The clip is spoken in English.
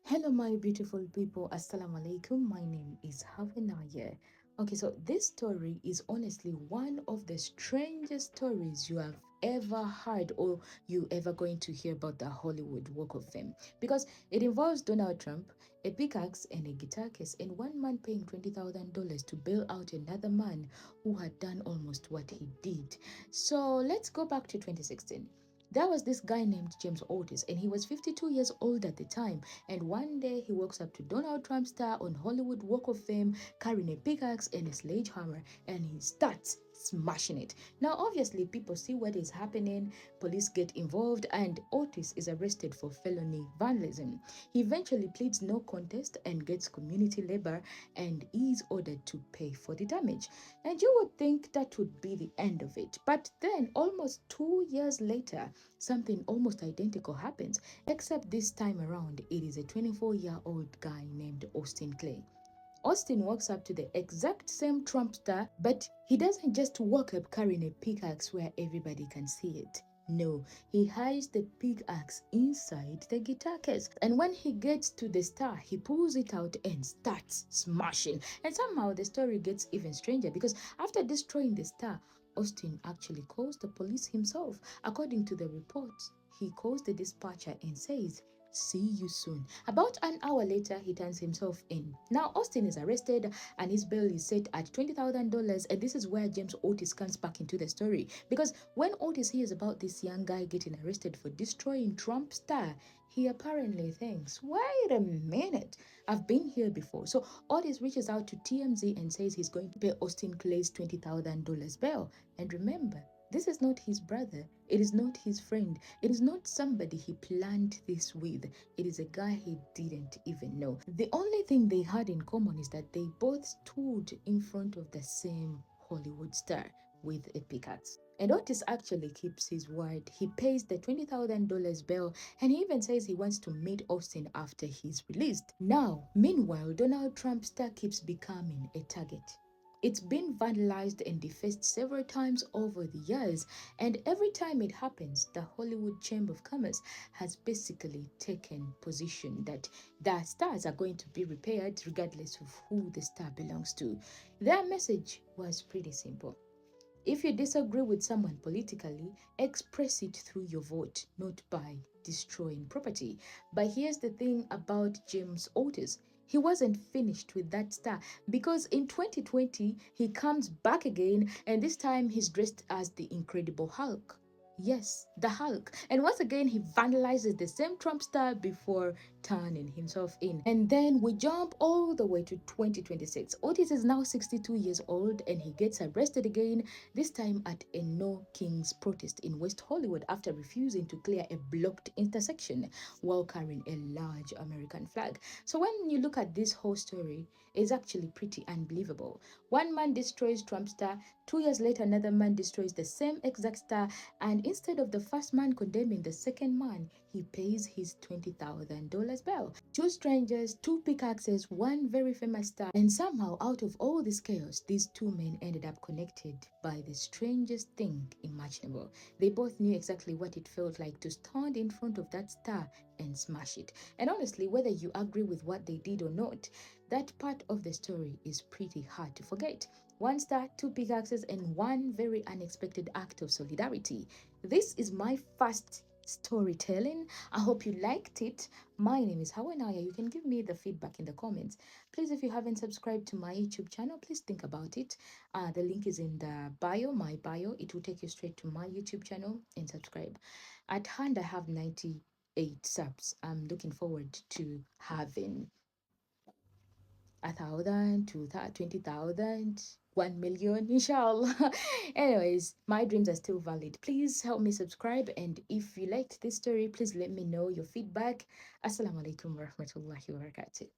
Hello, my beautiful people. Assalamu alaikum. My name is Havanaya. Okay, so this story is honestly one of the strangest stories you have ever heard or you ever going to hear about the Hollywood Walk of Fame because it involves Donald Trump, a pickaxe, and a guitar case, and one man paying $20,000 to bail out another man who had done almost what he did. So let's go back to 2016. There was this guy named James Otis, and he was 52 years old at the time. And one day he walks up to Donald Trump's star on Hollywood Walk of Fame carrying a pickaxe and a sledgehammer, and he starts smashing it. Now, obviously, people see what is happening, police get involved, and Otis is arrested for felony vandalism. He eventually pleads no contest and gets community labor and is ordered to pay for the damage. And you would think that would be the end of it. But then, almost 2 years later, something almost identical happens, except this time around, it is a 24-year-old guy named Austin Clay. Austin walks up to the exact same Trump star, but he doesn't just walk up carrying a pickaxe where everybody can see it. No, he hides the pickaxe inside the guitar case. And when he gets to the star, he pulls it out and starts smashing. And somehow the story gets even stranger because after destroying the star, Austin actually calls the police himself. According to the reports, he calls the dispatcher and says, "See you soon." About an hour later, he turns himself in. Now, Austin is arrested and his bail is set at $20,000. And this is where James Otis comes back into the story. Because when Otis hears about this young guy getting arrested for destroying Trump's star, he apparently thinks, wait a minute, I've been here before. So Otis reaches out to TMZ and says he's going to pay Austin Clay's $20,000 bail. And remember, this is not his brother. It is not his friend. It is not somebody he planned this with. It is a guy he didn't even know. The only thing they had in common is that they both stood in front of the same Hollywood star with a pickaxe. And Otis actually keeps his word. He pays the $20,000 bail and he even says he wants to meet Austin after he's released. Now, meanwhile, Donald Trump's star keeps becoming a target. It's been vandalized and defaced several times over the years, and every time it happens, the Hollywood Chamber of Commerce has basically taken position that the stars are going to be repaired regardless of who the star belongs to. Their message was pretty simple. If you disagree with someone politically, express it through your vote, not by destroying property. But here's the thing about James Otis. He wasn't finished with that star because in 2020 he comes back again and this time he's dressed as the Incredible Hulk. Yes, the Hulk. And once again, he vandalizes the same Trump star before turning himself in. And then we jump all the way to 2026. Otis is now 62 years old and he gets arrested again, this time at a No Kings protest in West Hollywood after refusing to clear a blocked intersection while carrying a large American flag. So when you look at this whole story, it's actually pretty unbelievable. One man destroys Trump's star, 2 years later, another man destroys the same exact star, and instead of the first man condemning the second man, he pays his $20,000 bail. Two strangers, two pickaxes, one very famous star, and somehow out of all this chaos, these two men ended up connected by the strangest thing imaginable. They both knew exactly what it felt like to stand in front of that star and smash it. And honestly, whether you agree with what they did or not, that part of the story is pretty hard to forget. One star, two pickaxes, and one very unexpected act of solidarity. This is my first storytelling. I hope you liked it. My name is Hawanaya. You can give me the feedback in the comments. Please, if you haven't subscribed to my YouTube channel, please think about it. The link is in the bio, my bio. It will take you straight to my YouTube channel and subscribe. At hand, I have 98 subs. I'm looking forward to having 1,000, 20,000, 1 million, inshallah. Anyways, my dreams are still valid. Please help me subscribe. And if you liked this story, please let me know your feedback. Assalamu alaikum wa rahmatullahi wa barakatuh.